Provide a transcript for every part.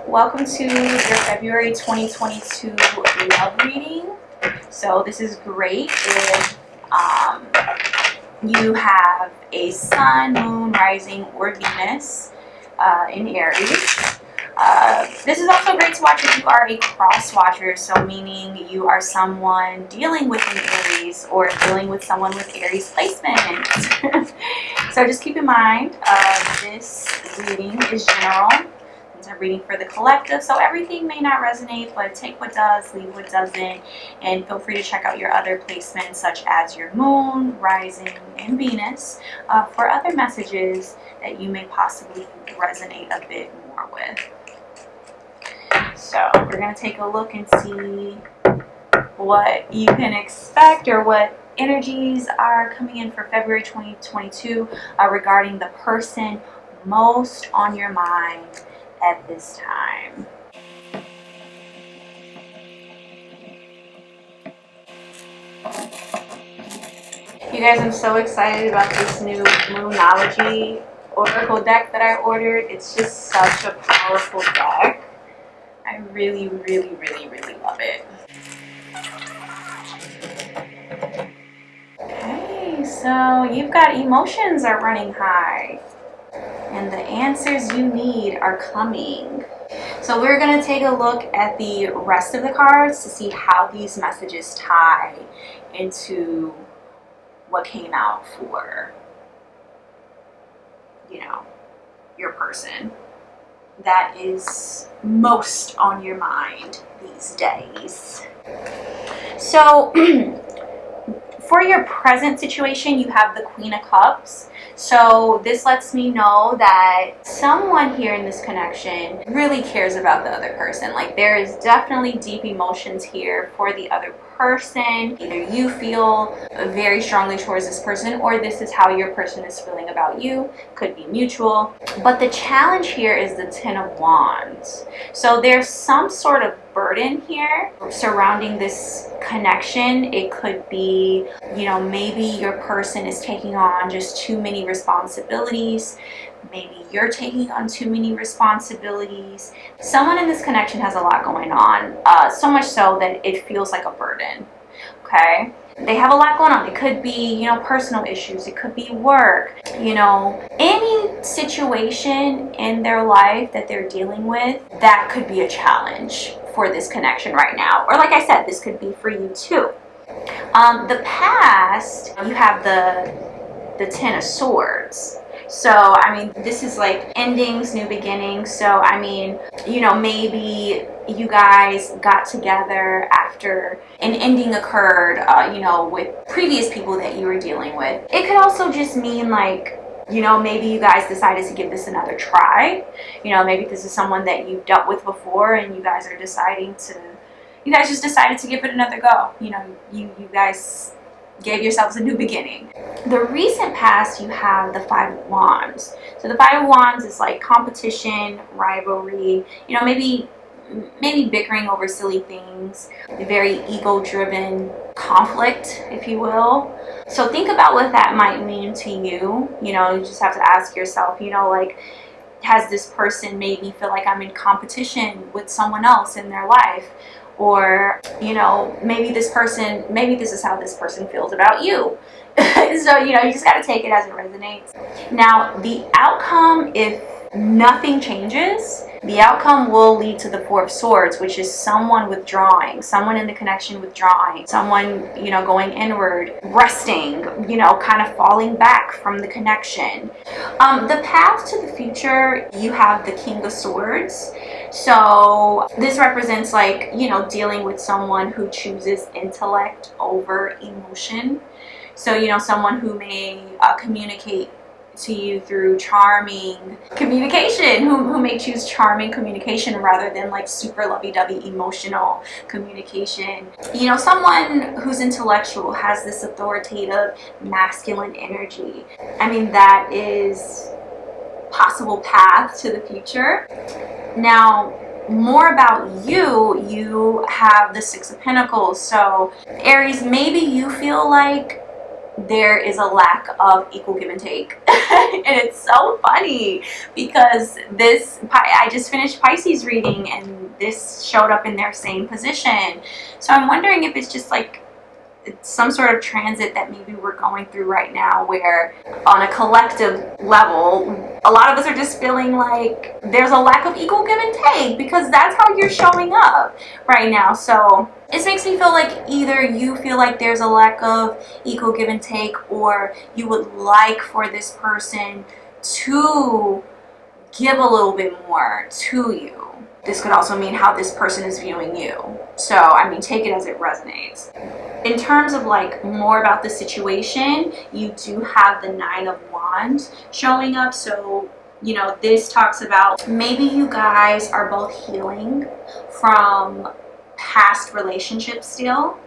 Welcome to your February 2022 love reading. So this is great if you have a sun, moon, rising, or Venus in Aries. This is also great to watch if you are a cross watcher, so meaning you are someone dealing with an Aries or dealing with someone with Aries placement. So just keep in mind, this reading is general. It's a reading for the collective, so everything may not resonate, but take what does, leave what doesn't, and feel free to check out your other placements such as your moon, rising, and Venus for other messages that you may possibly resonate a bit more with. So we're going to take a look and see what you can expect or what energies are coming in for February 2022 regarding the person most on your mind at this time. You guys, I'm so excited about this new Moonology Oracle deck that I ordered. It's just such a powerful deck. I really love it. Okay, so you've got emotions are running high, and the answers you need are coming. So we're going to take a look at the rest of the cards to see how these messages tie into what came out for, you know, your person that is most on your mind these days. So for your present situation, you have the Queen of Cups. So this lets me know that someone here in this connection really cares about the other person. Like, there is definitely deep emotions here for the other person. Either you feel very strongly towards this person, or this is how your person is feeling about you. Could be mutual. But the challenge here is the Ten of Wands. So there's some sort of burden here surrounding this connection. It could be, you know, maybe your person is taking on just too many responsibilities. Maybe you're taking on too many responsibilities. Someone in this connection has a lot going on, so much so that it feels like a burden. Okay, they have a lot going on. It could be, you know, personal issues. It could be work. You know, any situation in their life that they're dealing with that could be a challenge for this connection right now. Or like I said, this could be for you too. The past, you have the Ten of Swords. So, I mean, this is like endings, new beginnings. So, I mean, you know, maybe you guys got together after an ending occurred, you know, with previous people that you were dealing with. It could also just mean like, you know, maybe you guys decided to give this another try. You know, maybe this is someone that you've dealt with before and you guys are deciding to, you guys just decided to give it another go. You know, you guys gave yourselves a new beginning. The recent past, you have the Five of Wands. So the Five of Wands is like competition, rivalry, you know, maybe bickering over silly things, very ego-driven conflict, if you will. So think about what that might mean to you. You know, you just have to ask yourself, you know, like, has this person made me feel like I'm in competition with someone else in their life? Or, you know, maybe this is how this person feels about you. So, you know, you just got to take it as it resonates. Now, the outcome, if nothing changes, the outcome will lead to the Four of Swords, which is someone withdrawing, someone in the connection withdrawing, someone, you know, going inward, resting, you know, kind of falling back from the connection. The path to the future, you have the King of Swords. So this represents, like, you know, dealing with someone who chooses intellect over emotion. So, you know, someone who may communicate to you through charming communication, who may choose charming communication rather than like super lovey-dovey emotional communication. You know, someone who's intellectual has this authoritative masculine energy. I mean, that is possible path to the future. Now, more about you have the Six of Pentacles. So Aries, maybe you feel like there is a lack of equal give and take. And it's so funny because I just finished Pisces reading and this showed up in their same position. So I'm wondering if it's just like some sort of transit that maybe we're going through right now, where on a collective level a lot of us are just feeling like there's a lack of equal give and take, because that's how you're showing up right now. So this makes me feel like either you feel like there's a lack of equal give and take, or you would like for this person to give a little bit more to you. This could also mean how this person is viewing you. So, I mean, take it as it resonates. In terms of like more about the situation, you do have the 9 of Wands showing up. So, you know, this talks about maybe you guys are both healing from past relationships still.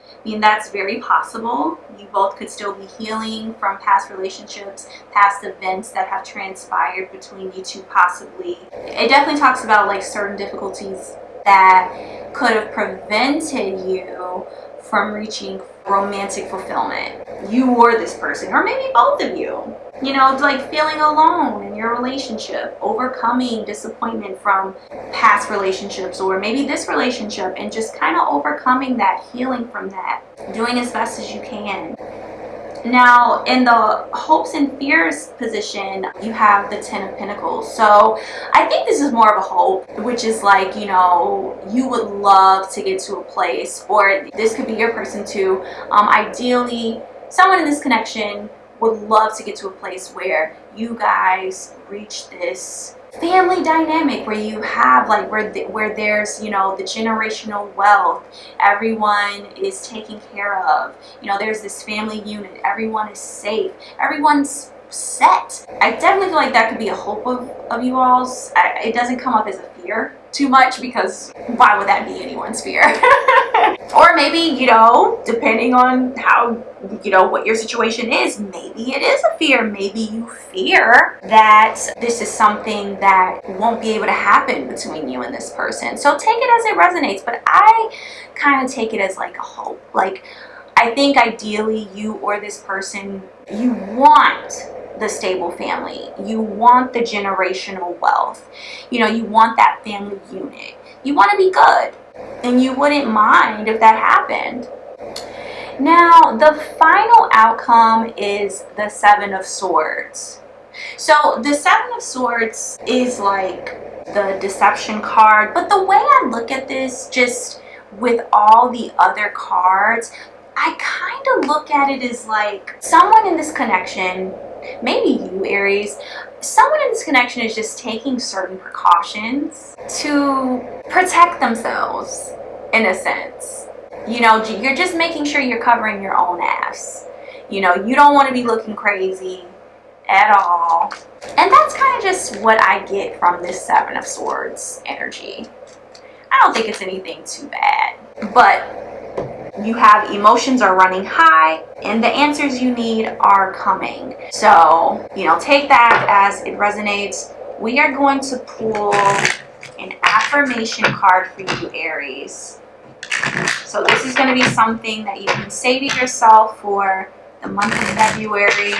I mean, that's very possible. You both could still be healing from past relationships, past events that have transpired between you two possibly. It definitely talks about like certain difficulties that could have prevented you from reaching romantic fulfillment. You or this person, or maybe both of you. You know, like feeling alone in your relationship, overcoming disappointment from past relationships, or maybe this relationship, and just kind of overcoming that, healing from that, doing as best as you can. Now, in the hopes and fears position, you have the 10 of Pentacles. So I think this is more of a hope, which is like, you know, you would love to get to a place, or this could be your person too. Ideally, someone in this connection would love to get to a place where you guys reach this family dynamic where you have like where there's, you know, the generational wealth, everyone is taken care of, you know, there's this family unit, everyone is safe, everyone's set. I definitely feel like that could be a hope of you all's. It doesn't come up as a fear too much, because why would that be anyone's fear? Or maybe, you know, depending on how, you know, what your situation is, maybe it is a fear. Maybe you fear that this is something that won't be able to happen between you and this person. So take it as it resonates, but I kind of take it as like a hope. Like, I think ideally you or this person, you want the stable family, you want the generational wealth, you know, you want that family unit, you want to be good, and you wouldn't mind if that happened. Now, the final outcome is the 7 of Swords. So the 7 of Swords is like the deception card, but the way I look at this, just with all the other cards, I kind of look at it as like someone in this connection, maybe you, Aries, someone in this connection is just taking certain precautions to protect themselves, in a sense. You know, you're just making sure you're covering your own ass. You know, you don't want to be looking crazy at all. And that's kind of just what I get from this 7 of Swords energy. I don't think it's anything too bad, but you have emotions are running high and the answers you need are coming. So, you know, take that as it resonates. We are going to pull an affirmation card for you, Aries. So this is going to be something that you can say to yourself for the month of February.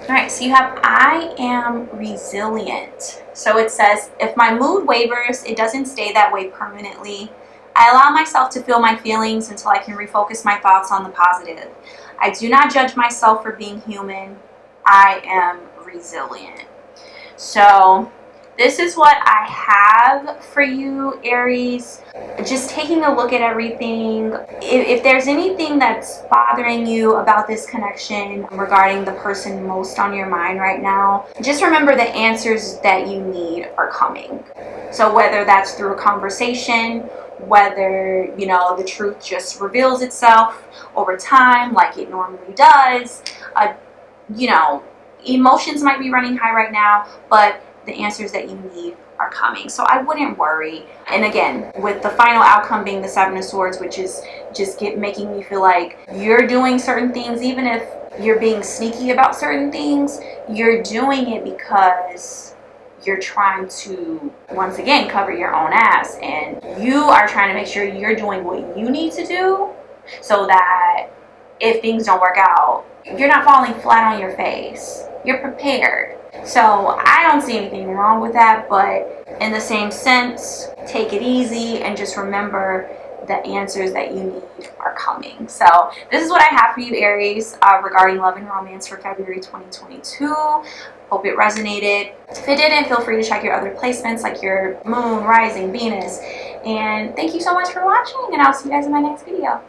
Alright, so you have, I am resilient. So it says, if my mood wavers, it doesn't stay that way permanently. I allow myself to feel my feelings until I can refocus my thoughts on the positive. I do not judge myself for being human. I am resilient. So this is what I have for you, Aries. Just taking a look at everything. If there's anything that's bothering you about this connection regarding the person most on your mind right now, just remember the answers that you need are coming. So whether that's through a conversation, whether, you know, the truth just reveals itself over time like it normally does, you know, emotions might be running high right now, but the answers that you need are coming. So I wouldn't worry. And again, with the final outcome being the 7 of Swords, which is just making me feel like you're doing certain things, even if you're being sneaky about certain things, you're doing it because you're trying to, once again, cover your own ass, and you are trying to make sure you're doing what you need to do so that if things don't work out, you're not falling flat on your face. You're prepared. So I don't see anything wrong with that, but in the same sense, take it easy and just remember the answers that you need are coming. So this is what I have for you, Aries, regarding love and romance for February 2022. Hope it resonated. If it didn't, feel free to check your other placements like your moon, rising, Venus. And thank you so much for watching, and I'll see you guys in my next video.